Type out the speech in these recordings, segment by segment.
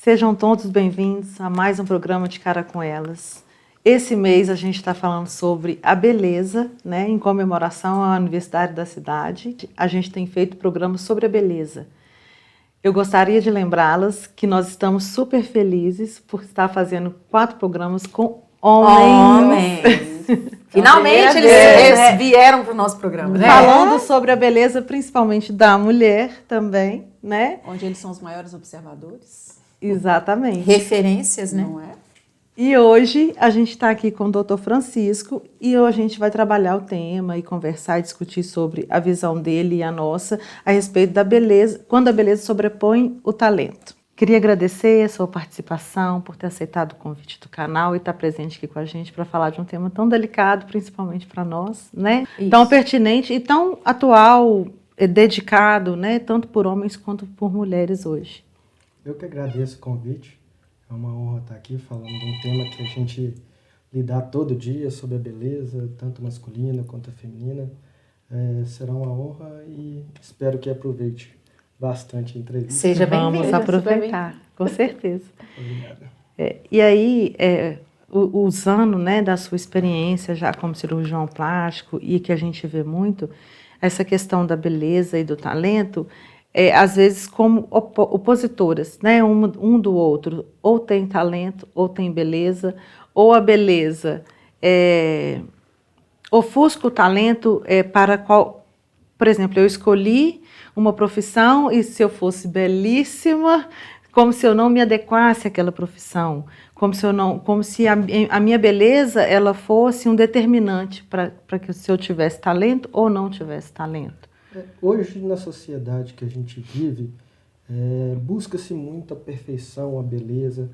Sejam todos bem-vindos a mais um programa de Cara com Elas. Esse mês a gente está falando sobre a beleza, né, em comemoração à Universidade da Cidade. A gente tem feito programas sobre a beleza. Eu gostaria de lembrá-las que nós estamos super felizes por estar fazendo 4 programas com homens. Finalmente eles vieram para o nosso programa, né? Falando sobre a beleza, principalmente da mulher também, né? Onde eles são os maiores observadores. Exatamente. Referências, né? Não é? E hoje a gente está aqui com o Dr. Francisco e hoje a gente vai trabalhar o tema e conversar e discutir sobre a visão dele e a nossa a respeito da beleza, quando a beleza sobrepõe o talento. Queria agradecer a sua participação, por ter aceitado o convite do canal e estar presente aqui com a gente para falar de um tema tão delicado, principalmente para nós, né? Isso. Tão pertinente e tão atual, dedicado, né? Tanto por homens quanto por mulheres hoje. Eu que agradeço o convite. É uma honra estar aqui falando de um tema que a gente lidar todo dia sobre a beleza, tanto masculina quanto feminina. Será uma honra e espero que aproveite bastante a entrevista. Seja bem-vindo. Vamos aproveitar, com certeza. Obrigado. E aí, usando, né, da sua experiência já como cirurgião plástico e que a gente vê muito, essa questão da beleza e do talento, às vezes como opositoras, né, um do outro, ou tem talento, ou tem beleza, ou a beleza ofusca o talento para qual, por exemplo, eu escolhi uma profissão e se eu fosse belíssima, como se eu não me adequasse àquela profissão, como se a minha beleza ela fosse um determinante para que se eu tivesse talento ou não tivesse talento. Hoje, na sociedade que a gente vive, busca-se muito a perfeição, a beleza.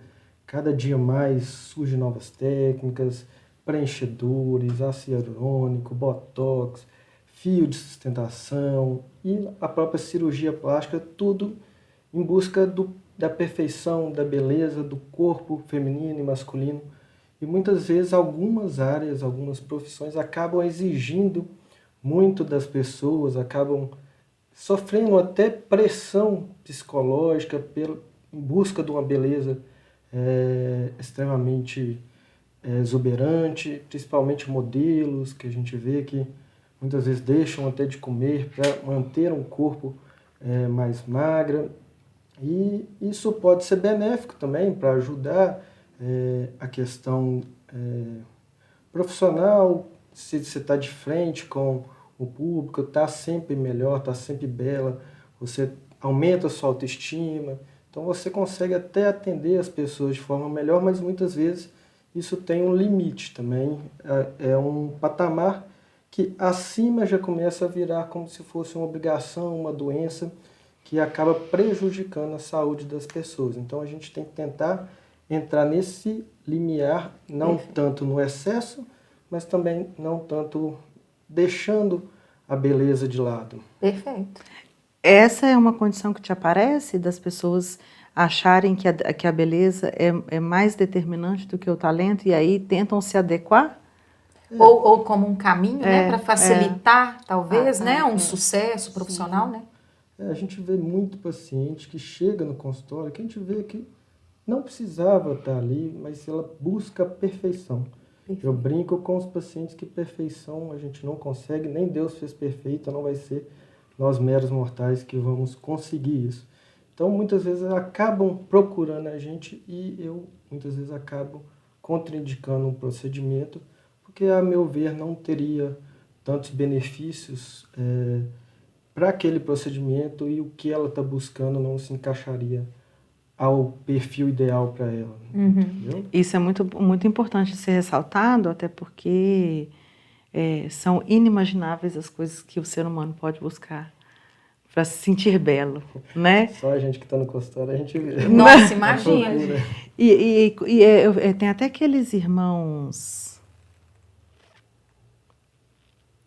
Cada dia mais surgem novas técnicas, preenchedores, ácido hialurônico, botox, fio de sustentação e a própria cirurgia plástica, tudo em busca da perfeição, da beleza do corpo feminino e masculino. E muitas vezes algumas áreas, algumas profissões acabam exigindo muito das pessoas, acabam sofrendo até pressão psicológica em busca de uma beleza extremamente exuberante, principalmente modelos que a gente vê que muitas vezes deixam até de comer para manter um corpo mais magra. E isso pode ser benéfico também para ajudar a questão profissional, se você está de frente com o público, está sempre melhor, está sempre bela, você aumenta a sua autoestima, então você consegue até atender as pessoas de forma melhor, mas muitas vezes isso tem um limite também, é um patamar que acima já começa a virar como se fosse uma obrigação, uma doença que acaba prejudicando a saúde das pessoas. Então a gente tem que tentar entrar nesse limiar, não tanto no excesso, mas também não tanto deixando a beleza de lado. Perfeito. Essa é uma condição que te aparece das pessoas acharem que a beleza é mais determinante do que o talento e aí tentam se adequar? Ou como um caminho, né, para facilitar, talvez, né, um sucesso profissional, né? A gente vê muito paciente que chega no consultório, que a gente vê que não precisava estar ali, mas ela busca a perfeição. Eu brinco com os pacientes que perfeição a gente não consegue, nem Deus fez perfeita, não vai ser nós meros mortais que vamos conseguir isso. Então, muitas vezes acabam procurando a gente e eu, muitas vezes, acabo contraindicando um procedimento, porque, a meu ver, não teria tantos benefícios para aquele procedimento e o que ela está buscando não se encaixaria ao perfil ideal para ela. Entendeu? Isso é muito, muito importante de ser ressaltado, até porque são inimagináveis as coisas que o ser humano pode buscar para se sentir belo, né? Só a gente que está no consultório, a gente vê. Nossa, imagina. Tem até aqueles irmãos...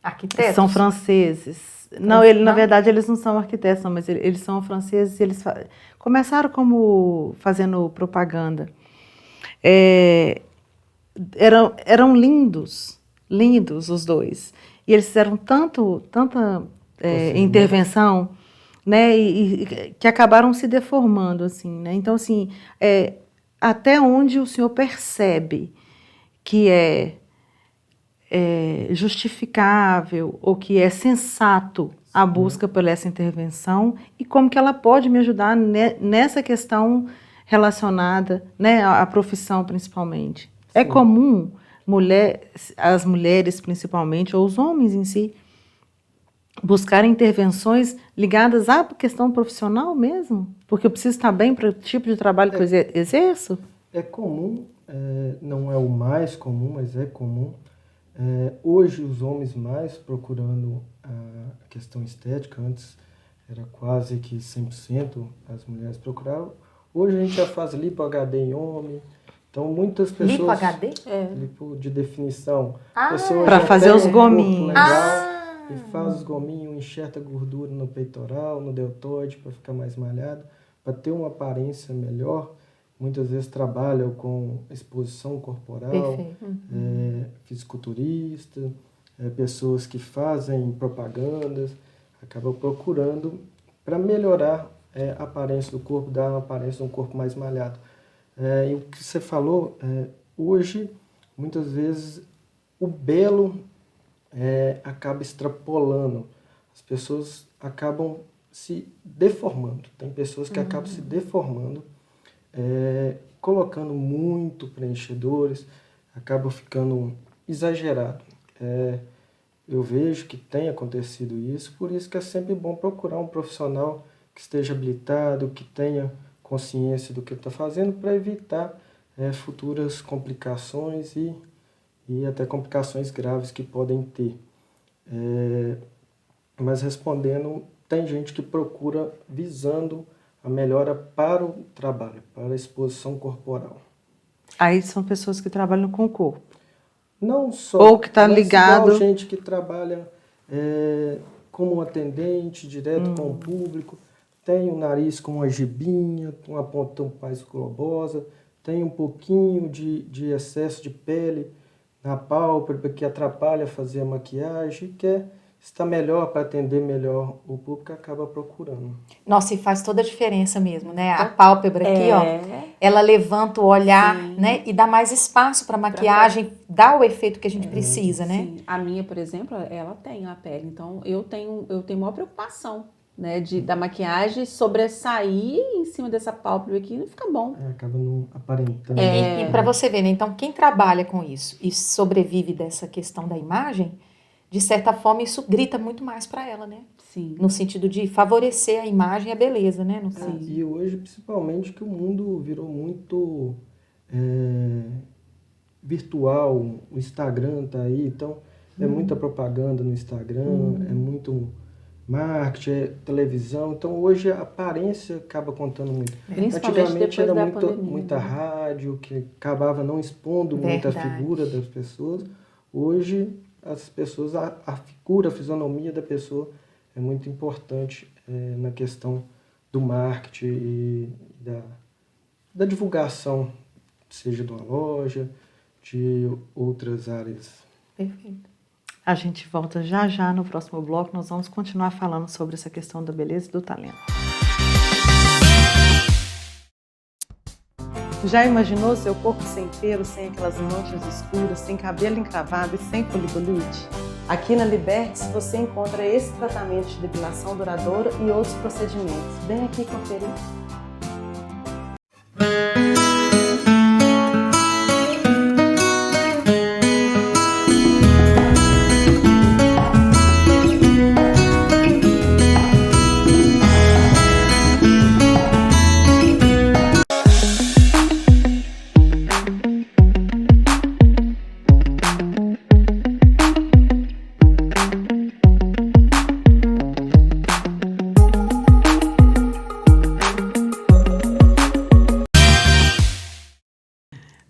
Arquitetos? São franceses. Não, na verdade, eles não são arquitetos, não, mas eles são franceses e eles começaram como fazendo propaganda. Eram lindos os dois. E eles fizeram tanta intervenção né, e que acabaram se deformando, assim, né? Então, assim, até onde o senhor percebe que é justificável ou que é sensato a busca por essa intervenção e como que ela pode me ajudar nessa questão relacionada, né, à profissão principalmente. É comum as mulheres principalmente, ou os homens em si, buscarem intervenções ligadas à questão profissional mesmo? Porque eu preciso estar bem para o tipo de trabalho que eu exerço? É comum, não é o mais comum, mas é comum. Hoje os homens mais procurando a questão estética, antes era quase que 100% as mulheres procuravam. Hoje a gente já faz lipo HD em homem, então muitas pessoas... Lipo HD? Lipo de definição. Para fazer os gominhos. E faz os gominhos, enxerta gordura no peitoral, no deltoide para ficar mais malhado, para ter uma aparência melhor. Muitas vezes trabalham com exposição corporal, fisiculturista, pessoas que fazem propagandas, acabam procurando para melhorar a aparência do corpo, dar uma aparência de um corpo mais malhado. E o que você falou, hoje, muitas vezes, o belo acaba extrapolando. As pessoas acabam se deformando. Tem pessoas que acabam se deformando, colocando muito preenchedores, acaba ficando exagerado. Eu vejo que tem acontecido isso, por isso que é sempre bom procurar um profissional que esteja habilitado, que tenha consciência do que está fazendo, para evitar futuras complicações e até complicações graves que podem ter. Mas respondendo, tem gente que procura visando a melhora para o trabalho, para a exposição corporal. Aí são pessoas que trabalham com o corpo. Não só. Ou que está ligado... Igual gente que trabalha como atendente, direto com o público, tem o nariz com uma gibinha, uma ponta mais globosa, tem um pouquinho de excesso de pele na pálpebra que atrapalha fazer a maquiagem, quer estar melhor para atender melhor o público, acaba procurando. Nossa, e faz toda a diferença mesmo, né? A pálpebra aqui, ó, ela levanta o olhar, né? E dá mais espaço para a maquiagem, dá o efeito que a gente precisa, né? Sim. A minha, por exemplo, ela tem a pele, então eu tenho maior preocupação, né? Da maquiagem sobressair em cima dessa pálpebra aqui, não fica bom. Acaba não aparentando. E para você ver, né? Então, quem trabalha com isso e sobrevive dessa questão da imagem, de certa forma, isso grita muito mais para ela, né? Sim. No sentido de favorecer a imagem e a beleza, né? No caso. E hoje, principalmente, que o mundo virou muito virtual, o Instagram tá aí, então é muita propaganda no Instagram, é muito marketing, televisão, então hoje a aparência acaba contando muito. Principalmente antigamente depois era da pandemia, muita rádio, que acabava não expondo muito a Verdade. figura das pessoas. Hoje as pessoas, a figura, a fisionomia da pessoa é muito importante na questão do marketing e da divulgação, seja de uma loja, de outras áreas. Perfeito. A gente volta já já no próximo bloco, nós vamos continuar falando sobre essa questão da beleza e do talento. Já imaginou seu corpo sem pelo, sem aquelas manchas escuras, sem cabelo encravado e sem foliculite? Aqui na Libertes você encontra esse tratamento de depilação duradoura e outros procedimentos. Vem aqui conferir.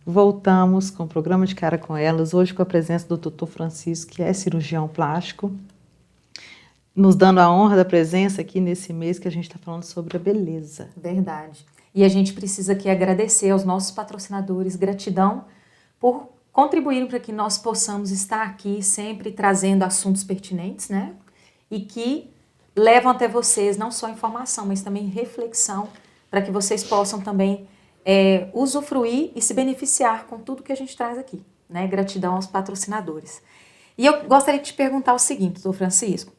Voltamos com o programa de Cara com Elas, hoje com a presença do Dr. Francisco, que é cirurgião plástico, nos dando a honra da presença aqui nesse mês que a gente está falando sobre a beleza. Verdade. E a gente precisa aqui agradecer aos nossos patrocinadores, gratidão por contribuírem para que nós possamos estar aqui sempre trazendo assuntos pertinentes, né? E que levam até vocês não só informação, mas também reflexão, para que vocês possam também usufruir e se beneficiar com tudo que a gente traz aqui, né? Gratidão aos patrocinadores. E eu gostaria de te perguntar o seguinte, doutor Francisco,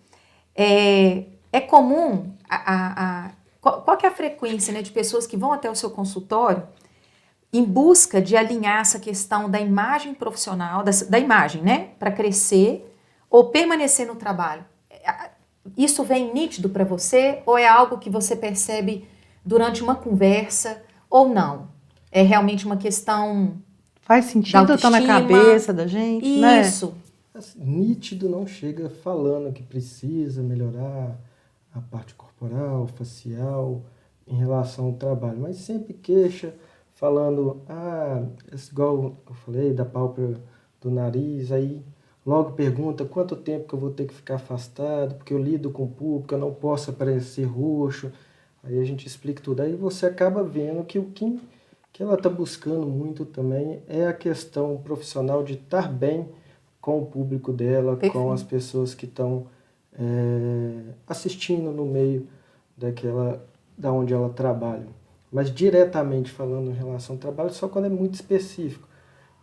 é comum, qual que é a frequência, né, de pessoas que vão até o seu consultório em busca de alinhar essa questão da imagem profissional, da imagem, né, para crescer ou permanecer no trabalho? Isso vem nítido para você ou é algo que você percebe durante uma conversa ou não? É realmente uma questão Faz sentido, tá na cabeça da gente, né? Isso. Assim, nítido não chega falando que precisa melhorar a parte corporal, facial, em relação ao trabalho, mas sempre queixa, falando, igual eu falei, da pálpebra do nariz, aí logo pergunta quanto tempo que eu vou ter que ficar afastado, porque eu lido com o público, eu não posso aparecer roxo, aí a gente explica tudo. Aí você acaba vendo que o que ela está buscando muito também é a questão profissional de estar bem com o público dela, Perfeito. Com as pessoas que estão assistindo no meio da onde ela trabalha. Mas diretamente falando em relação ao trabalho, só quando é muito específico.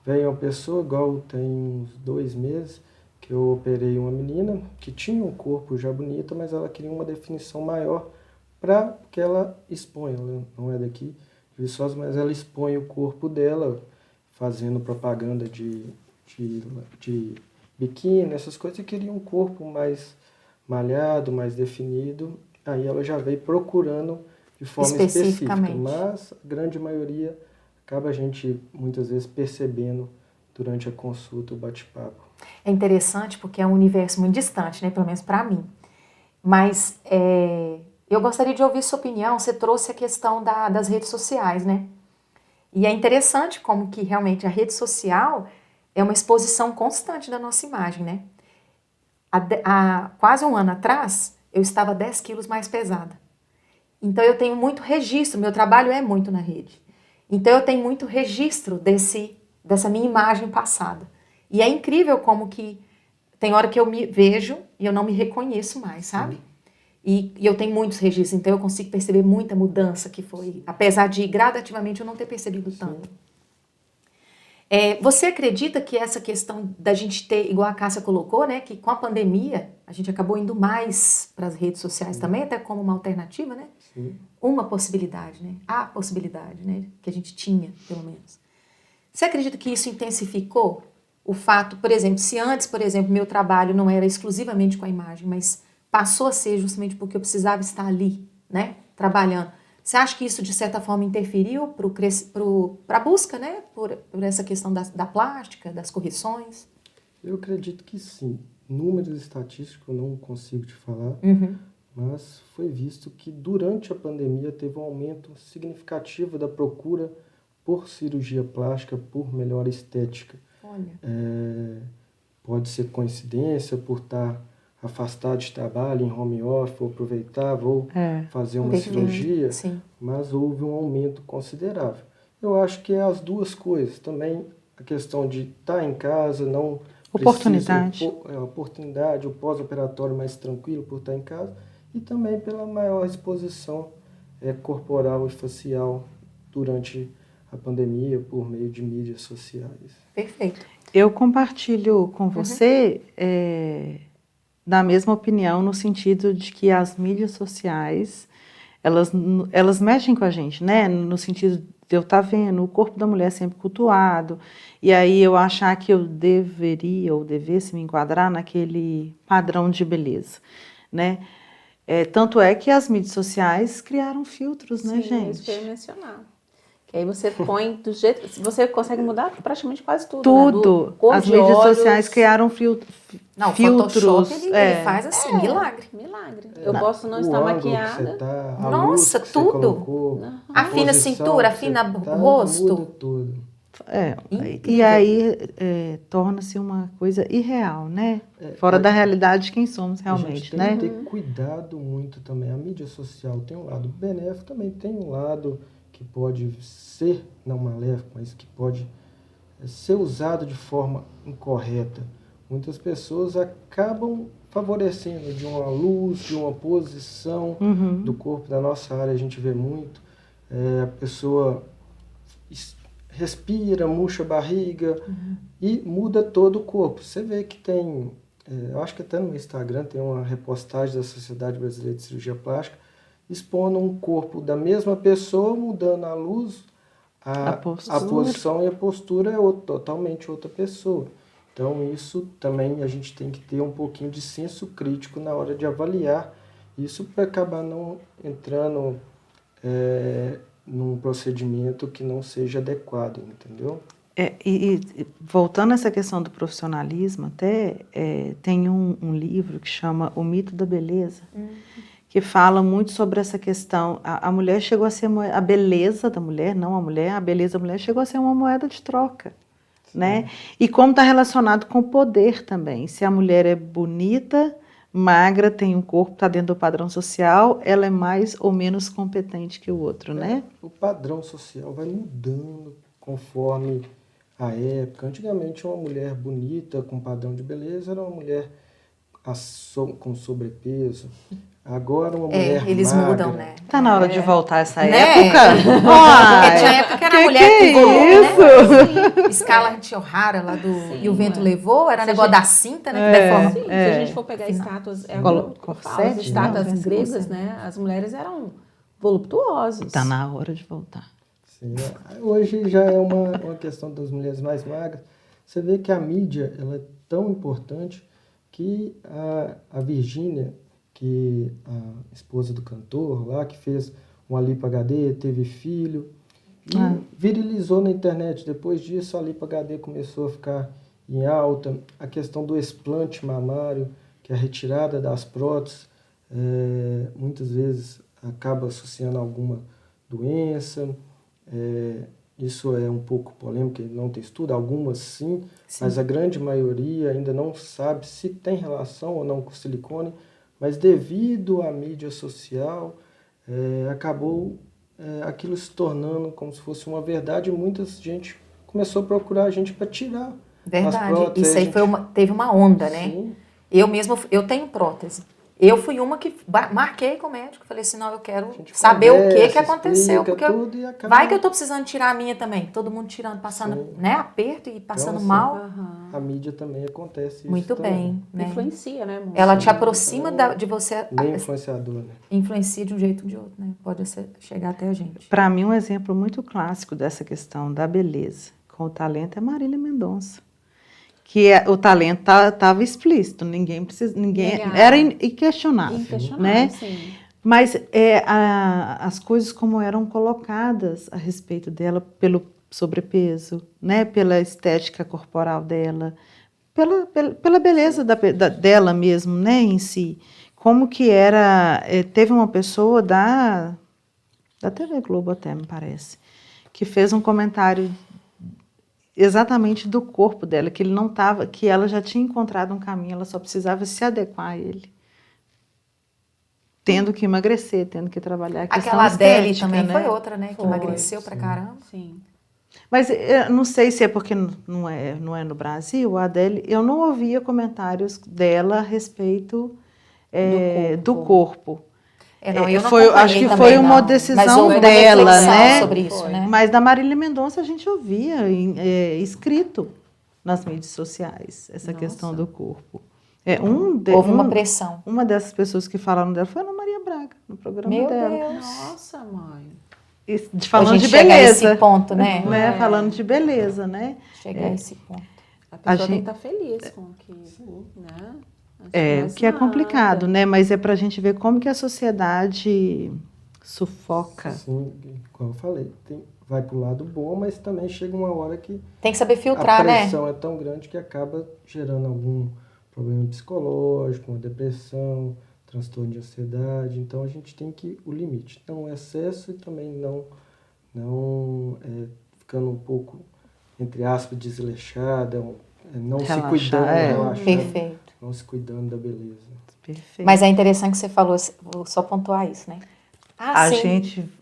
Vem uma pessoa, igual tem uns 2 meses, que eu operei uma menina que tinha um corpo já bonito, mas ela queria uma definição maior para que ela exponha. Ela não é daqui de Viçosa, mas ela expõe o corpo dela, fazendo propaganda de biquíni, essas coisas, e queria um corpo mais malhado, mais definido. Aí ela já veio procurando de forma específica, mas a grande maioria acaba a gente muitas vezes percebendo durante a consulta, o bate-papo. É interessante porque é um universo muito distante, né? Pelo menos para mim. Mas eu gostaria de ouvir sua opinião. Você trouxe a questão das redes sociais, né? E é interessante como que realmente a rede social é uma exposição constante da nossa imagem, né? Há quase um ano atrás, eu estava 10 quilos mais pesada. Então eu tenho muito registro, meu trabalho é muito na rede. Então eu tenho muito registro dessa minha imagem passada. E é incrível como que tem hora que eu me vejo e eu não me reconheço mais, sabe? E eu tenho muitos registros, então eu consigo perceber muita mudança que foi, apesar de gradativamente eu não ter percebido tanto. Você acredita que essa questão da gente ter, igual a Cássia colocou, né, que com a pandemia a gente acabou indo mais para as redes sociais também, até como uma alternativa, né? Sim. Uma possibilidade, né? A possibilidade, né, que a gente tinha, pelo menos. Você acredita que isso intensificou o fato, por exemplo, se antes, por exemplo, meu trabalho não era exclusivamente com a imagem, mas passou a ser justamente porque eu precisava estar ali, né, trabalhando. Você acha que isso, de certa forma, interferiu para a busca, né, por essa questão da plástica, das correções? Eu acredito que sim. Números estatísticos eu não consigo te falar, mas foi visto que durante a pandemia teve um aumento significativo da procura por cirurgia plástica, por melhor estética. Olha. Pode ser coincidência por estar afastado de trabalho, em home office, vou aproveitar, vou fazer uma cirurgia, sim. Mas houve um aumento considerável. Eu acho que é as duas coisas. Também a questão de estar em casa, não oportunidade. Oportunidade, o pós-operatório mais tranquilo por estar em casa, e também pela maior exposição corporal e facial durante a pandemia por meio de mídias sociais. Perfeito. Eu compartilho com você da mesma opinião, no sentido de que as mídias sociais, elas mexem com a gente, né? No sentido de eu estar vendo o corpo da mulher sempre cultuado, e aí eu achar que eu deveria ou devesse me enquadrar naquele padrão de beleza, né? Tanto é que as mídias sociais criaram filtros, né, gente? Isso que eu ia mencionar. Que aí você põe do jeito... Você consegue mudar praticamente quase tudo, Tudo. Né? As mídias sociais criaram filtros. Não, o Photoshop, ele faz assim, milagre. Milagre. Eu posso não estar maquiada. Nossa, tudo. Afina a cintura, afina o rosto. Muda tudo. E aí torna-se uma coisa irreal, né? Fora da realidade de quem somos realmente, a gente tem né? que ter cuidado muito também. A mídia social tem um lado benéfico, também tem um lado que pode ser, não maléfico, mas que pode ser usado de forma incorreta. muitas pessoas acabam favorecendo de uma luz, de uma posição do corpo. Da nossa área a gente vê muito, a pessoa respira, murcha a barriga e muda todo o corpo. Você vê que tem, eu acho que até no Instagram tem uma repostagem da Sociedade Brasileira de Cirurgia Plástica expondo um corpo da mesma pessoa, mudando a luz, a posição e a postura é totalmente outra pessoa. Então isso também a gente tem que ter um pouquinho de senso crítico na hora de avaliar isso para acabar não entrando num procedimento que não seja adequado, entendeu? E voltando a essa questão do profissionalismo, até tem um livro que chama O Mito da Beleza, que fala muito sobre essa questão. A mulher chegou a ser a beleza da mulher, não a mulher, a beleza da mulher chegou a ser uma moeda de troca. Né? E como está relacionado com o poder também. Se a mulher é bonita, magra, tem um corpo, está dentro do padrão social, ela é mais ou menos competente que o outro, né? O padrão social vai mudando conforme a época. Antigamente, uma mulher bonita, com padrão de beleza, era uma mulher com sobrepeso. Agora uma mulher eles magra. Mudam, né? Tá na hora de voltar essa né? época? Porque tinha época que era a mulher que isso? Né? Scarlett O'Hara lá do E o Vento Levou, era negócio da cinta, né? Que deforma. Sim, se a gente for pegar estátuas, as estátuas gregas, né? As mulheres eram voluptuosas. Tá na hora de voltar. Sim, hoje já é uma questão das mulheres mais magras. Você vê que a mídia ela é tão importante que a Virgínia, que a esposa do cantor lá, que fez uma lipo HD, teve filho, e virilizou na internet. Depois disso, a lipo HD começou a ficar em alta. A questão do explante mamário, que é a retirada das próteses, muitas vezes acaba associando a alguma doença. Isso é um pouco polêmico, não tem estudo, algumas sim, mas a grande maioria ainda não sabe se tem relação ou não com silicone. Mas devido à mídia social, acabou aquilo se tornando como se fosse uma verdade e muita gente começou a procurar a gente para tirar as próteses. Isso aí teve uma onda, né? Sim. Eu tenho prótese. Eu fui uma que marquei com o médico, falei assim, não, eu quero saber o que aconteceu, porque vai que eu tô precisando tirar a minha também. Todo mundo tirando, passando aperto e passando então, mal. A mídia também acontece isso. Muito bem. Né? Influencia, né? Ela te aproxima de você. Nem influenciador, né? Influencia de um jeito ou de outro, né? Pode chegar até a gente. Para mim, um exemplo muito clássico dessa questão da beleza com o talento é Marília Mendonça. Que o talento estava explícito, ninguém era inquestionável, né? Sim. Mas as coisas como eram colocadas a respeito dela pelo sobrepeso, né? Pela estética corporal dela, pela beleza dela mesmo, né? Em si, como que era, teve uma pessoa da TV Globo até, me parece, que fez um comentário exatamente do corpo dela, que ele não estava, que ela já tinha encontrado um caminho, ela só precisava se adequar a ele. Tendo que emagrecer, tendo que trabalhar a questão estética. Aquela Adele também, né? Foi outra, né? Que emagreceu pra caramba. Sim. Mas eu não sei se é porque não é no Brasil, a Adele, eu não ouvia comentários dela a respeito do corpo. Acho que foi uma decisão dela, né? Sobre isso, né? Mas da Marília Mendonça a gente ouvia escrito nas mídias sociais essa questão do corpo. Houve uma pressão. Uma dessas pessoas que falaram dela foi a Ana Maria Braga, no programa dela. Meu Deus. Nossa, mãe. Falando de beleza. A esse ponto, né? Falando de beleza, né? Chegar a esse ponto. A pessoa tem que estar feliz com o que, né? O que é complicado, né? Mas é para a gente ver como que a sociedade sufoca. Sim, como eu falei, vai para o lado bom, mas também chega uma hora que tem que saber filtrar, né? A pressão é tão grande que acaba gerando algum problema psicológico, uma depressão, transtorno de ansiedade. Então a gente tem que o limite, não excesso e também não ficando um pouco, entre aspas, desleixada, não se cuidando, relaxando. Perfeito. Não se cuidando da beleza. Perfeito. Mas é interessante que você falou, vou só pontuar isso, né?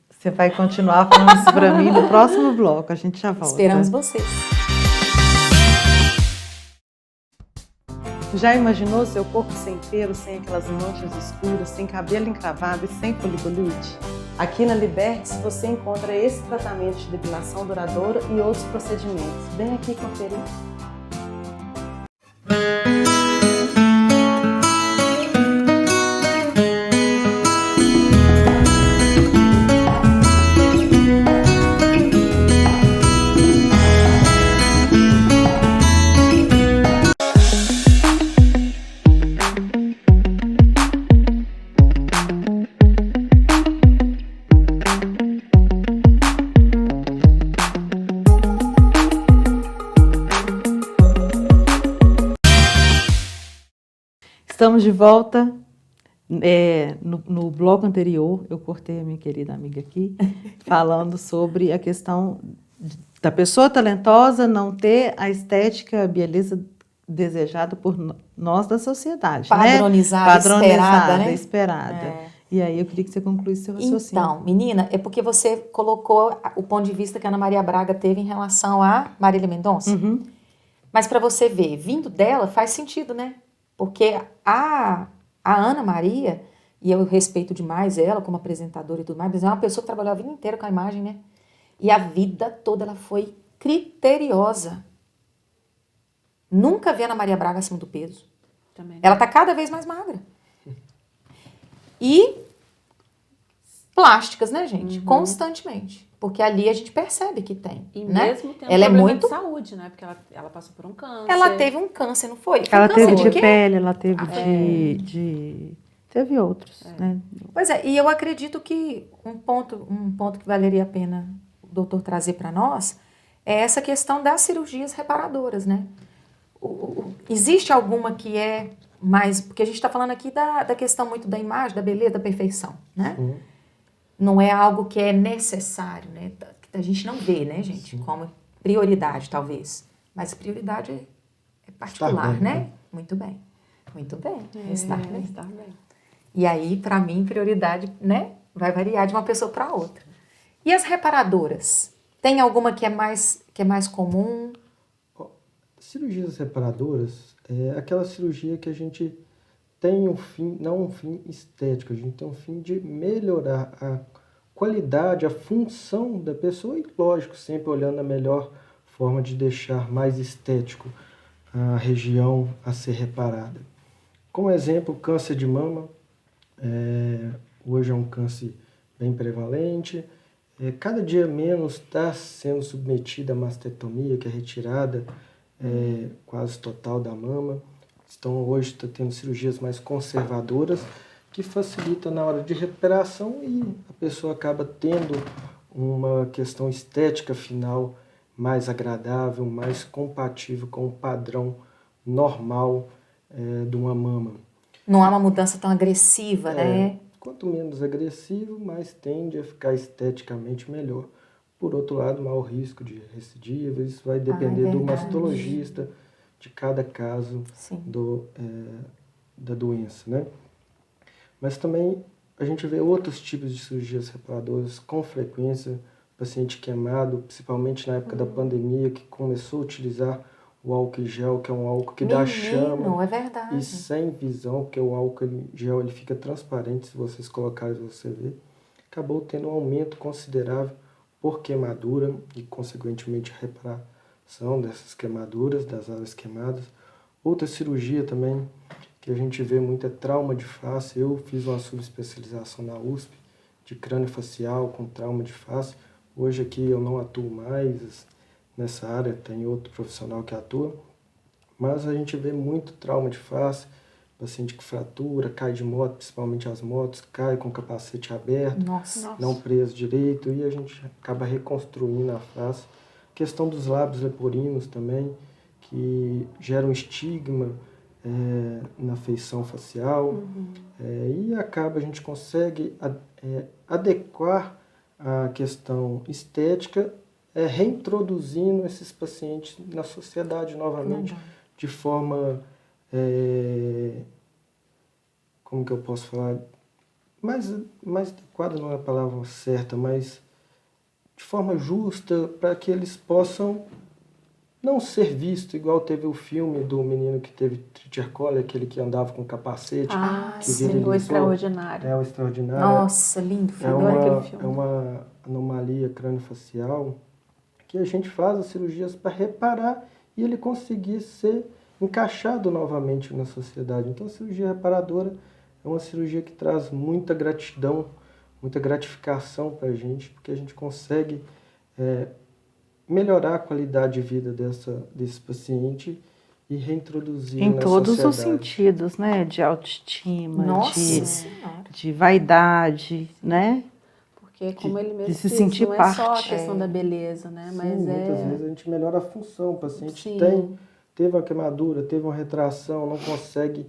Você vai continuar falando isso para mim no próximo bloco, a gente já volta. Esperamos vocês. Já imaginou seu corpo sem pelo, sem aquelas manchas escuras, sem cabelo encravado e sem foliculite? Aqui na Libertes você encontra esse tratamento de depilação duradoura e outros procedimentos. Vem aqui conferir. Estamos de volta. No bloco anterior, eu cortei a minha querida amiga aqui, falando sobre a questão da pessoa talentosa não ter a estética, a beleza desejada por nós da sociedade. Padronizada, esperada, né? Esperada. E aí eu queria que você concluísse seu raciocínio. Então, menina, é porque você colocou o ponto de vista que a Ana Maria Braga teve em relação a Marília Mendonça. Uhum. Mas para você ver, vindo dela faz sentido, né? Porque a Ana Maria, e eu respeito demais ela como apresentadora e tudo mais, mas é uma pessoa que trabalhou a vida inteira com a imagem, né? E a vida toda ela foi criteriosa. Nunca vi a Ana Maria Braga acima do peso. Também. Ela tá cada vez mais magra. E plásticas, né, gente? Constantemente. Porque ali a gente percebe que tem. E né? mesmo tendo ela problema é muito de saúde, né? Porque ela passou por um câncer. Ela teve um câncer, não foi? Ela Foi um teve câncer de quê? pele, ela teve teve outros, né? Pois é, e eu acredito que um ponto que valeria a pena o doutor trazer para nós é essa questão das cirurgias reparadoras, né? Existe alguma que é mais... Porque a gente está falando aqui da questão muito da imagem, da beleza, da perfeição, né? Sim. Não é algo que é necessário, né? Que a gente não vê, né, gente? Como prioridade, talvez. Mas prioridade é particular, bem, né? né? Muito bem. Muito bem. Estar bem. Está bem. E aí, para mim, prioridade, né? Vai variar de uma pessoa para outra. E as reparadoras? Tem alguma que é mais comum? Cirurgias reparadoras é aquela cirurgia que a gente tem um fim, não um fim estético, a gente tem um fim de melhorar a qualidade, a função da pessoa e, lógico, sempre olhando a melhor forma de deixar mais estético a região a ser reparada. Como exemplo, o câncer de mama, hoje é um câncer bem prevalente, cada dia menos está sendo submetida a mastectomia, que é retirada quase total da mama. Então hoje está tendo cirurgias mais conservadoras que facilita na hora de recuperação e a pessoa acaba tendo uma questão estética final mais agradável, mais compatível com o padrão normal de uma mama. Não há uma mudança tão agressiva, né? Quanto menos agressivo, mais tende a ficar esteticamente melhor. Por outro lado, maior risco de recidiva, isso vai depender do mastologista, de cada caso da doença, né? Mas também a gente vê outros tipos de cirurgias reparadoras com frequência, paciente queimado, principalmente na época da pandemia, que começou a utilizar o álcool em gel, que é um álcool que dá chama é verdade. e sem visão, porque o álcool em gel ele fica transparente, se vocês colocarem você vê. Acabou tendo um aumento considerável por queimadura e, consequentemente, reparação dessas queimaduras, das áreas queimadas. Outra cirurgia também que a gente vê muito é trauma de face. Eu fiz uma subespecialização na USP de crânio-facial com trauma de face. Hoje aqui eu não atuo mais nessa área, tem outro profissional que atua. Mas a gente vê muito trauma de face, paciente que fratura, cai de moto, principalmente as motos, cai com o capacete aberto, não preso direito, e a gente acaba reconstruindo a face. Questão dos lábios leporinos também, que geram estigma na feição facial, e acaba, a gente consegue adequar a questão estética, reintroduzindo esses pacientes na sociedade novamente, de forma, como que eu posso falar, mais adequada não é a palavra certa, mas de forma justa, para que eles possam não ser visto, igual teve o filme do menino que teve trichia, aquele que andava com capacete, que sim. O virilizou. Extraordinário. É o Extraordinário. Nossa, lindo É filme. Adoro aquele filme. uma anomalia crâniofacial que a gente faz as cirurgias para reparar e ele conseguir ser encaixado novamente na sociedade. Então, a cirurgia reparadora é uma cirurgia que traz muita gratidão, muita gratificação para a gente, porque a gente consegue melhorar a qualidade de vida desse paciente e reintroduzir Em na todos os sociedade. sentidos, né? De autoestima, Nossa Senhora. de vaidade, né? Porque, como ele mesmo de se disse, sentir não é só a parte. questão da beleza, né? Sim, Mas muitas vezes a gente melhora a função. O paciente Sim. teve uma queimadura, teve uma retração, não consegue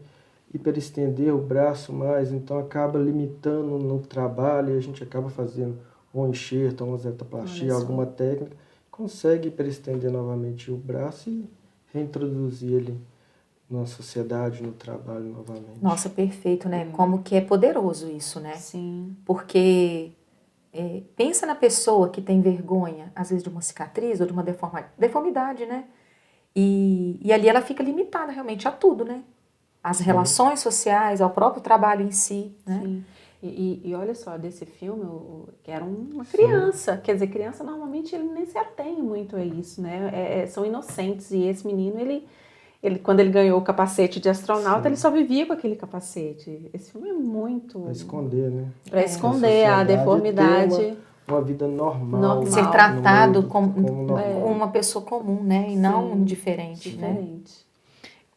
hiperestender o braço mais, então acaba limitando no trabalho e a gente acaba fazendo um enxerto, uma zetoplastia, Olha só. alguma técnica, consegue hiperestender novamente o braço e reintroduzir ele na sociedade, no trabalho novamente. Nossa, perfeito, né? Como que é poderoso isso, né? Sim. Porque pensa na pessoa que tem vergonha, às vezes, de uma cicatriz ou de uma deformidade, né? E ali ela fica limitada realmente a tudo, né? As relações sociais, ao próprio trabalho em si, né? Sim. E olha só, desse filme, que era uma criança. Quer dizer, criança normalmente ele nem se atém muito a isso, né? São inocentes. E esse menino, ele, quando ele ganhou o capacete de astronauta, Sim. ele só vivia com aquele capacete. Esse filme é muito... Para esconder, né? Para esconder a sociedade deformidade. ter uma vida normal. Ser tratado no como meio normal. uma pessoa comum, né? E não diferente, né? Diferente.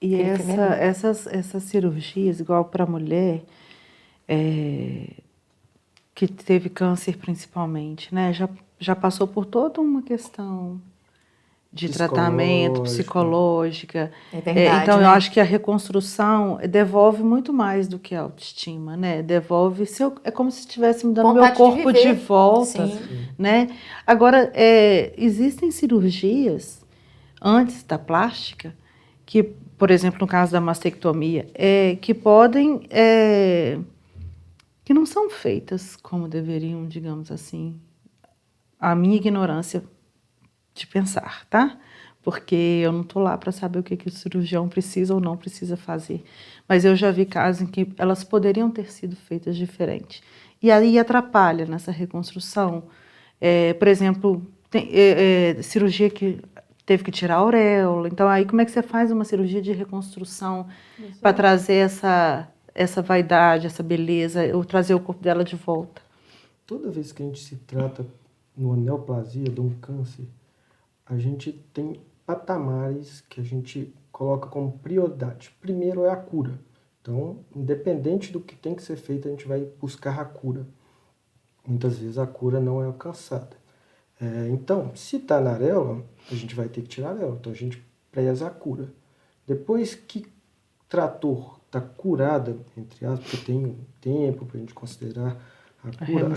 E Aquele filme é lindo. essas cirurgias, igual para a mulher, que teve câncer principalmente, né? Já passou por toda uma questão de tratamento psicológica. É verdade, Então, né? eu acho que a reconstrução devolve muito mais do que a autoestima, né? Devolve, é como se estivesse me dando meu Vontade de corpo de viver. volta, Sim. né? Agora, existem cirurgias antes da plástica que, por exemplo, no caso da mastectomia, que podem, que não são feitas como deveriam, digamos assim, a minha ignorância de pensar, tá? Porque eu não estou lá para saber o que o cirurgião precisa ou não precisa fazer. Mas eu já vi casos em que elas poderiam ter sido feitas diferente. E aí atrapalha nessa reconstrução. Por exemplo, tem cirurgia que teve que tirar a auréola. Então, aí como é que você faz uma cirurgia de reconstrução para trazer essa vaidade, essa beleza, ou trazer o corpo dela de volta? Toda vez que a gente se trata numa neoplasia, de um câncer, a gente tem patamares que a gente coloca como prioridade. Primeiro é a cura. Então, independente do que tem que ser feito, a gente vai buscar a cura. Muitas vezes a cura não é alcançada. Então, se está na areola, a gente vai ter que tirar a areola. Então, a gente preza a cura. Depois que trator está curada, entre aspas, porque tem um tempo para a gente considerar a cura,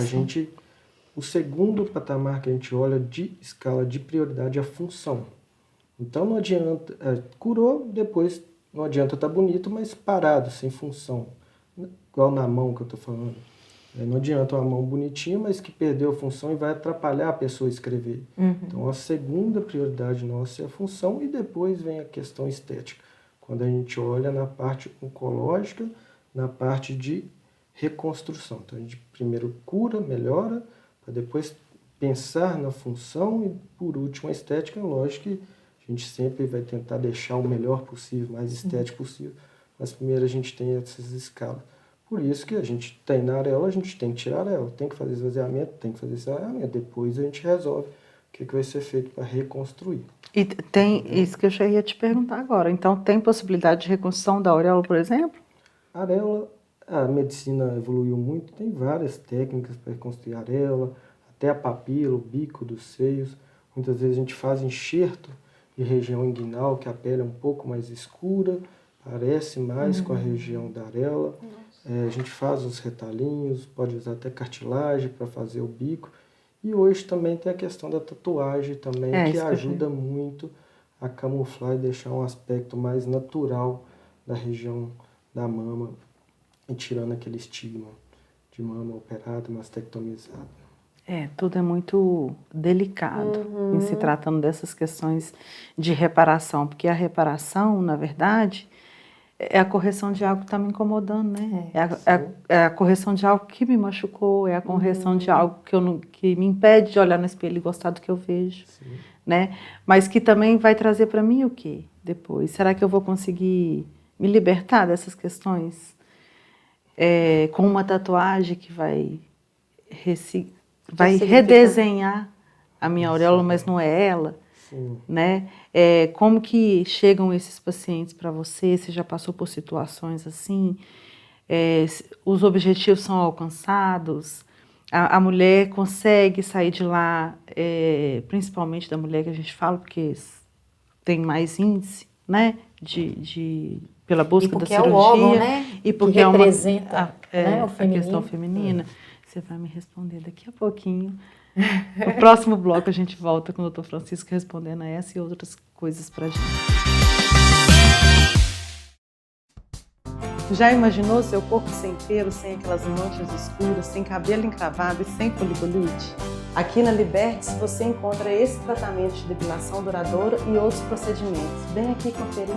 o segundo patamar que a gente olha de escala de prioridade é a função. Então não adianta, curou, depois não adianta estar bonito, mas parado, sem função. Igual na mão que eu estou falando. Não adianta uma mão bonitinha, mas que perdeu a função e vai atrapalhar a pessoa a escrever. Então a segunda prioridade nossa é a função e depois vem a questão estética. Quando a gente olha na parte oncológica, na parte de reconstrução. Então a gente primeiro cura, melhora, para depois pensar na função e, por último, a estética. Lógico que a gente sempre vai tentar deixar o melhor possível, mais estético possível, mas primeiro a gente tem essas escalas. Por isso que a gente tem na areola, a gente tem que tirar a areola, tem que fazer esvaziamento, tem que fazer esvaziamento. Depois a gente resolve o que vai ser feito para reconstruir. E tem isso que eu já ia te perguntar agora. Então, tem possibilidade de reconstrução da auréola, por exemplo? A areola, a medicina evoluiu muito, tem várias técnicas para reconstruir a areola, até a papila, o bico dos seios. Muitas vezes a gente faz enxerto de região inguinal, que a pele é um pouco mais escura, parece mais com a região da areola. A gente faz os retalhinhos, pode usar até cartilagem para fazer o bico. E hoje também tem a questão da tatuagem também, que ajuda muito a camuflar e deixar um aspecto mais natural da região da mama e tirando aquele estigma de mama operada, mastectomizada. Tudo é muito delicado em se tratando dessas questões de reparação, porque a reparação, na verdade, é a correção de algo que está me incomodando, né? É a correção de algo que me machucou, é a correção de algo que me impede de olhar no espelho e gostar do que eu vejo, né? Mas que também vai trazer para mim o quê depois? Será que eu vou conseguir me libertar dessas questões com uma tatuagem que vai redesenhar a minha auréola, mas não é ela? Sim. Né? Como que chegam esses pacientes para você? Você já passou por situações assim? Os objetivos são alcançados? A mulher consegue sair de lá, principalmente da mulher que a gente fala, porque tem mais índice, né? Pela busca da cirurgia. É o órgão, né? E porque que representa a o feminino. questão feminina. Você vai me responder daqui a pouquinho. No próximo bloco a gente volta com o Dr. Francisco respondendo a essa e outras coisas pra gente. Já imaginou seu corpo sem pelo, sem aquelas manchas escuras, sem cabelo encravado e sem foliculite? Aqui na Libertes você encontra esse tratamento de depilação duradoura e outros procedimentos. Vem aqui conferir.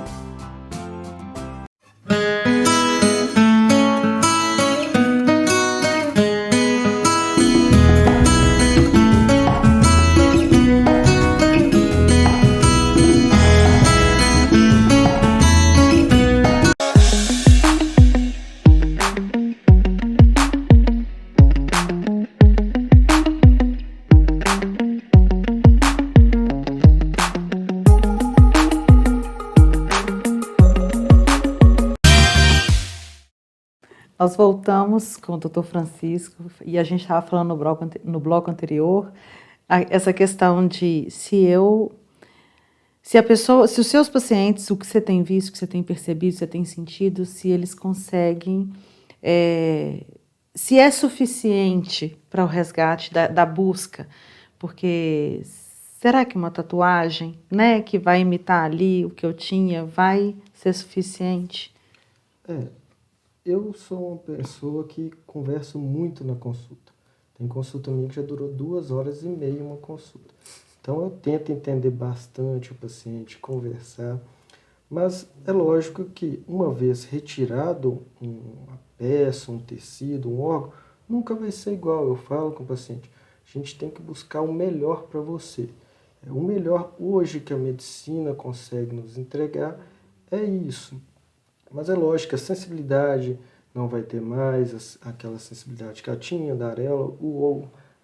Nós voltamos com o Dr. Francisco e a gente estava falando no bloco anterior essa questão de se os seus pacientes, o que você tem visto, o que você tem percebido, o que você tem sentido, se eles conseguem, se é suficiente para o resgate da busca, porque será que uma tatuagem, né, que vai imitar ali o que eu tinha, vai ser suficiente? Eu sou uma pessoa que converso muito na consulta. Tem consulta minha que já durou 2h30 uma consulta. Então eu tento entender bastante o paciente, conversar. Mas é lógico que uma vez retirado uma peça, um tecido, um órgão, nunca vai ser igual. Eu falo com o paciente, a gente tem que buscar o melhor para você. O melhor hoje que a medicina consegue nos entregar é isso. Mas é lógico que a sensibilidade não vai ter mais aquela sensibilidade que ela tinha da areola.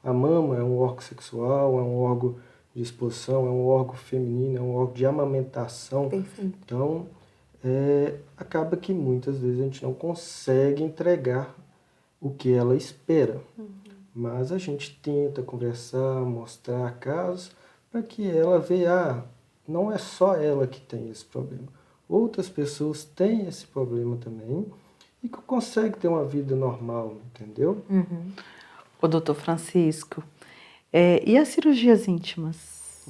A mama é um órgão sexual, é um órgão de exposição, é um órgão feminino, é um órgão de amamentação. Perfeito. Então, acaba que muitas vezes a gente não consegue entregar o que ela espera. Mas a gente tenta conversar, mostrar casos, para que ela veja, não é só ela que tem esse problema. Outras pessoas têm esse problema também e que conseguem ter uma vida normal, entendeu? O doutor Francisco, e as cirurgias íntimas?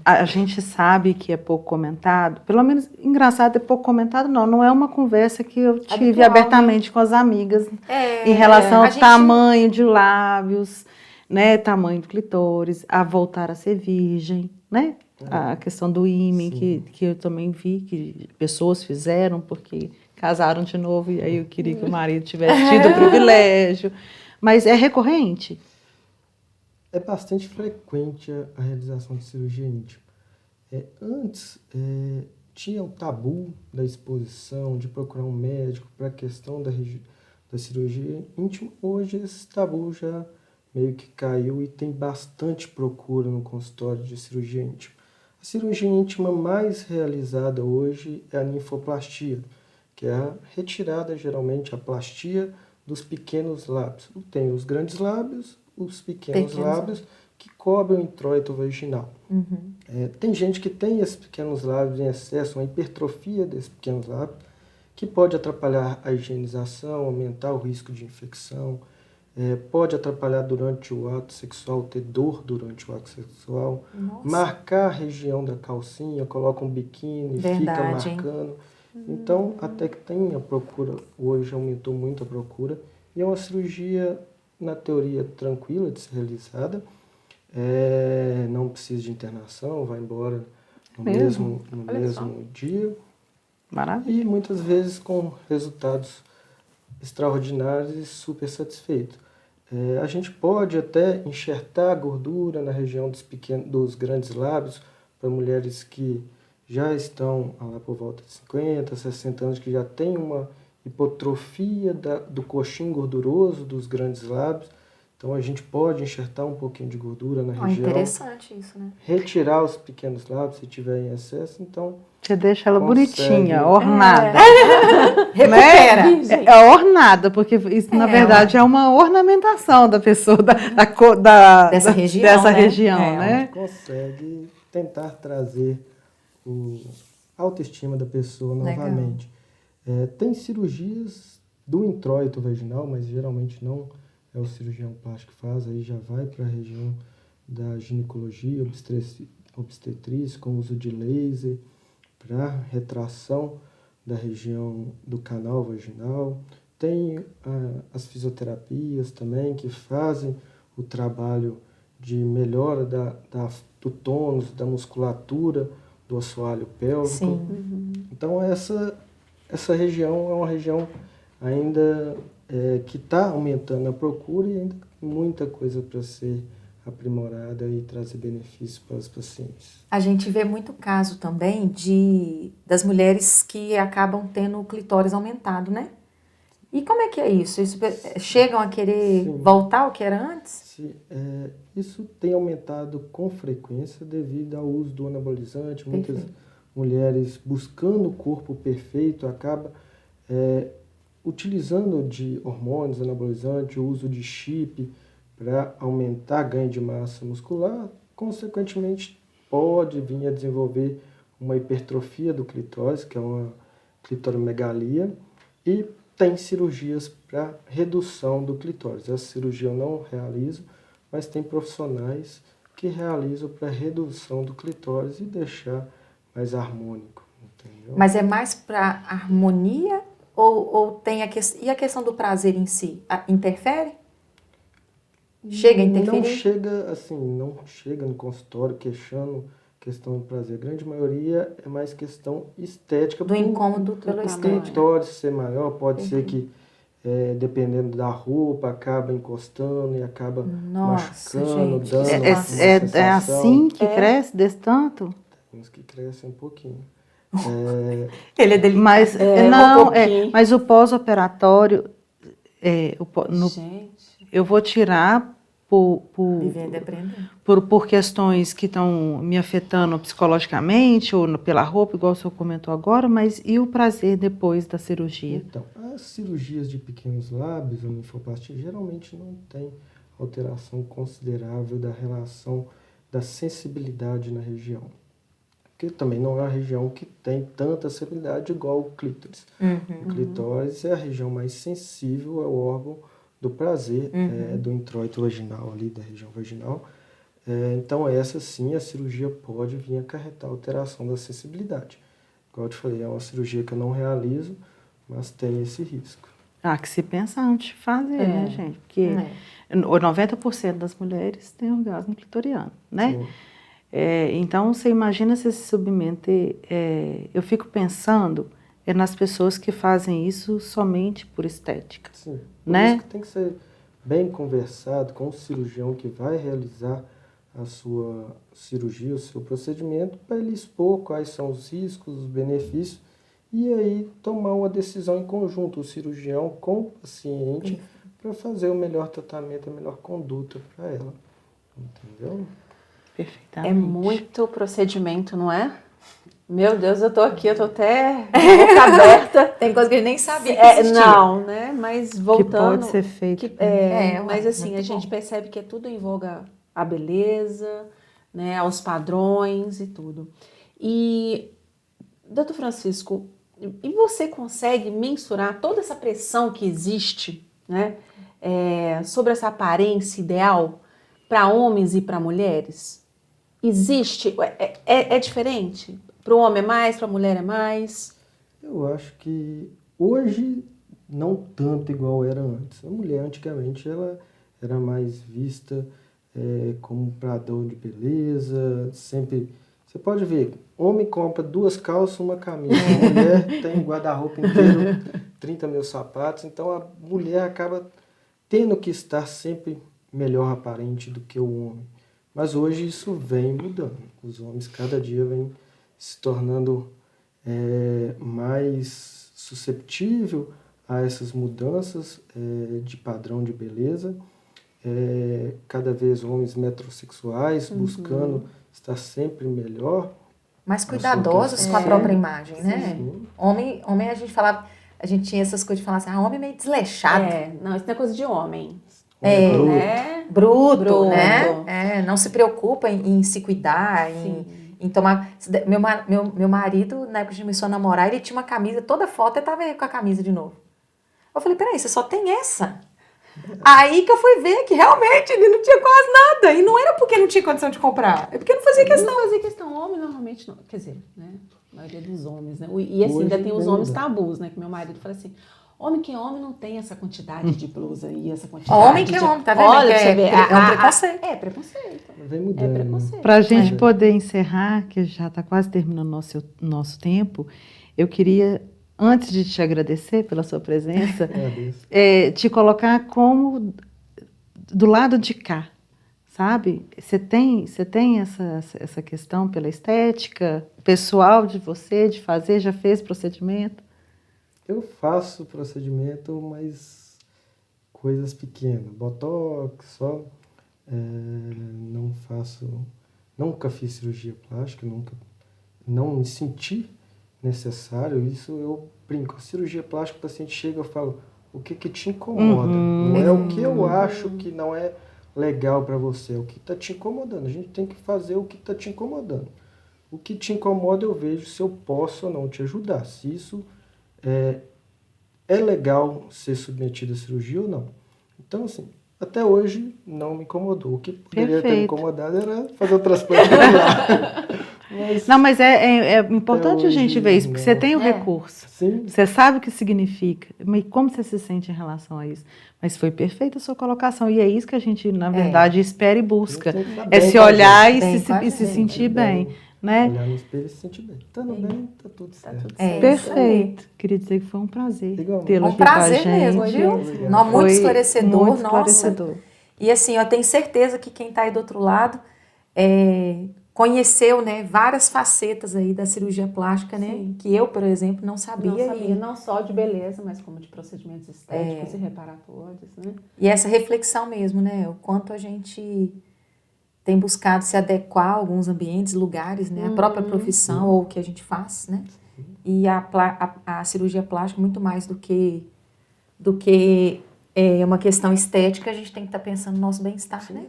A gente sabe que é pouco comentado, pelo menos, engraçado, é pouco comentado, não é uma conversa que eu tive Habitual, abertamente, né, com as amigas em relação ao tamanho de lábios, né, tamanho do clitóris, a voltar a ser virgem, né? A questão do ímen, que eu também vi que pessoas fizeram porque casaram de novo e aí eu queria que o marido tivesse tido o privilégio. Mas é recorrente? É bastante frequente a realização de cirurgia íntima. Antes, tinha o tabu da exposição, de procurar um médico para a questão da cirurgia íntima. Hoje esse tabu já meio que caiu e tem bastante procura no consultório de cirurgia íntima. A cirurgia íntima mais realizada hoje é a ninfoplastia, que é a retirada, geralmente, a plastia dos pequenos lábios. Tem os grandes lábios, os pequenos lábios, que cobrem o introito vaginal. Tem gente que tem esses pequenos lábios em excesso, uma hipertrofia desses pequenos lábios, que pode atrapalhar a higienização, aumentar o risco de infecção, pode atrapalhar durante o ato sexual, ter dor durante o ato sexual, marcar a região da calcinha, coloca um biquíni, fica marcando. Então, até que tem a procura, hoje aumentou muito a procura, e é uma cirurgia na teoria, tranquila de ser realizada. Não precisa de internação, vai embora no mesmo dia. Maravilha. E muitas vezes com resultados extraordinários e super satisfeitos. A gente pode até enxertar gordura na região dos grandes lábios para mulheres que já estão lá por volta de 50, 60 anos, que já tem uma hipotrofia do coxim gorduroso dos grandes lábios. Então a gente pode enxertar um pouquinho de gordura na região. Interessante isso, né? Retirar os pequenos lábios se tiver em excesso, então... Você deixa ela consegue. bonitinha, ornada. Recupera. Né? É ornada, porque isso, na verdade, é uma ornamentação da pessoa, dessa região, dessa né? região, A né? gente consegue tentar trazer a autoestima da pessoa novamente. Tem cirurgias do introito vaginal, mas geralmente não é o cirurgião plástico que faz, aí já vai para a região da ginecologia, obstetrícia, com uso de laser, para retração da região do canal vaginal. Tem as fisioterapias também, que fazem o trabalho de melhora do tônus, da musculatura do assoalho pélvico. Sim. Então essa região é uma região ainda que está aumentando a procura e ainda tem muita coisa para ser aprimorada e trazer benefícios para os pacientes. A gente vê muito caso também das mulheres que acabam tendo o clitóris aumentado, né? E como é que é isso? Chegam a querer voltar ao que era antes? Isso tem aumentado com frequência devido ao uso do anabolizante. Muitas mulheres buscando o corpo perfeito acabam utilizando de hormônios anabolizantes, o uso de chip para aumentar ganho de massa muscular, consequentemente pode vir a desenvolver uma hipertrofia do clitóris, que é uma clitoromegalia, e tem cirurgias para redução do clitóris. Essa cirurgia eu não realizo, mas tem profissionais que realizam para redução do clitóris e deixar mais harmônico. Entendeu? Mas é mais para harmonia ou tem e a questão do prazer em si? Interfere? Chega a interferir? Não chega no consultório questão de prazer. A grande maioria é mais questão estética. Do incômodo pelo estético. O clitóris ser maior, pode ser que, dependendo da roupa, acaba encostando e acaba machucando, gente, dando uma É sensação. assim que cresce desse tanto? Tem uns que crescem um pouquinho. Ele é delicado. Mas o pós-operatório, Gente. eu vou tirar Vivendo e aprendendo. por questões que estão me afetando psicologicamente ou pela roupa, igual o senhor comentou agora, mas e o prazer depois da cirurgia? Então, as cirurgias de pequenos lábios, a linfoplastia, geralmente não tem alteração considerável da relação da sensibilidade na região. Porque também não é uma região que tem tanta sensibilidade igual o clítoris. O clitóris é a região mais sensível, é o órgão do prazer, do introito vaginal ali, da região vaginal. Então essa sim, a cirurgia pode vir acarretar alteração da sensibilidade. Como eu te falei, é uma cirurgia que eu não realizo, mas tem esse risco. Que se pensa antes de fazer, né, gente? Porque 90% das mulheres têm orgasmo clitoriano, né? Sim. Então, você imagina se se submeter... eu fico pensando nas pessoas que fazem isso somente por estética. Sim, né? Isso que tem que ser bem conversado com o cirurgião que vai realizar a sua cirurgia, o seu procedimento, para ele expor quais são os riscos, os benefícios, e aí tomar uma decisão em conjunto, o cirurgião com o paciente, para fazer o melhor tratamento, a melhor conduta para ela. Entendeu? Perfeitamente. É muito procedimento, não é? Meu Deus, eu tô aqui, eu tô até boca aberta. Tem coisa que a gente nem sabia que existia. Não, né? Mas voltando... Que pode ser feito. Mas assim, a gente percebe que é tudo em voga à beleza, né? Aos padrões e tudo. E, doutor Francisco, e você consegue mensurar toda essa pressão que existe, né? Sobre essa aparência ideal para homens e para mulheres? Existe? É diferente? Para o homem é mais, para a mulher é mais? Eu acho que hoje não tanto igual era antes. A mulher antigamente ela era mais vista como um prador de beleza, sempre... Você pode ver, homem compra 2 calças, uma camisa, mulher tem guarda-roupa inteiro, 30 mil sapatos, então a mulher acaba tendo que estar sempre melhor aparente do que o homem. Mas hoje isso vem mudando, os homens cada dia vêm se tornando mais susceptível a essas mudanças de padrão de beleza, cada vez homens metrosexuais buscando estar sempre melhor. Mais cuidadosos com a própria imagem, né? Sim. Homem, a gente falava, a gente tinha essas coisas de falar assim, homem meio desleixado. Não, isso não é coisa de homem. Bruto. Né? Bruto, né? Não se preocupa em se cuidar, em tomar... Meu marido, na época que a gente começou a namorar, ele tinha uma camisa, toda foto, ele tava aí com a camisa de novo. Eu falei, peraí, você só tem essa? Aí que eu fui ver que realmente ele não tinha quase nada. E não era porque não tinha condição de comprar, é porque não fazia questão. Não fazia questão. Homem normalmente não. Quer dizer, né? A maioria dos homens, né? E assim, ainda tem os homens tabus, né? Que meu marido fala assim, homem que é homem não tem essa quantidade de blusa e essa quantidade Homem que é homem, tá vendo? Olha, você vê. É um preconceito. É preconceito. Vem mudando. É preconceito. Para a gente poder encerrar, que já está quase terminando nosso tempo, eu queria, antes de te agradecer pela sua presença, te colocar como do lado de cá, sabe? Você tem essa questão pela estética pessoal de você, de fazer, já fez procedimento? Eu faço procedimento, mas coisas pequenas. Botox, só. Não faço... Nunca fiz cirurgia plástica, não me senti necessário. Isso eu brinco. A cirurgia plástica, o paciente chega e eu falo, o que te incomoda? Não é o que eu acho que não é legal para você, é o que está te incomodando. A gente tem que fazer o que está te incomodando. O que te incomoda eu vejo se eu posso ou não te ajudar. Se isso é legal ser submetido à cirurgia ou não. Então, assim, até hoje não me incomodou. O que poderia ter me incomodado era fazer o transplante capilar. Mas é importante a gente ver isso, porque você tem o recurso. Sim. Você sabe o que significa. Mas como você se sente em relação a isso? Mas foi perfeita a sua colocação. E é isso que a gente, na verdade, espera e busca. É se olhar e se sentir bem. Né? Olhar no espelho e se sentir bem. Estando bem, tá tudo certo. Perfeito. Queria dizer que foi um prazer tê-lo aqui com a gente. Um prazer mesmo, viu? Não, muito esclarecedor. Muito esclarecedor. E assim, eu tenho certeza que quem está aí do outro lado conheceu, né, várias facetas aí da cirurgia plástica, né, que eu, por exemplo, não sabia. Não só de beleza, mas como de procedimentos estéticos e reparatórios, né? E essa reflexão mesmo, né, o quanto a gente tem buscado se adequar a alguns ambientes, lugares, né, a própria profissão ou o que a gente faz, né, e a cirurgia plástica muito mais do que uma questão estética, a gente tem que estar pensando no nosso bem-estar, né?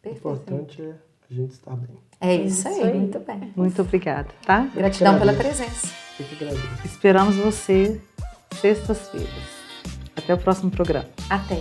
O importante é a gente estar bem. É isso aí, muito bem. Muito obrigada, tá? Gratidão pela presença. Eu que agradeço. Esperamos você sextas-feiras. Até o próximo programa. Até.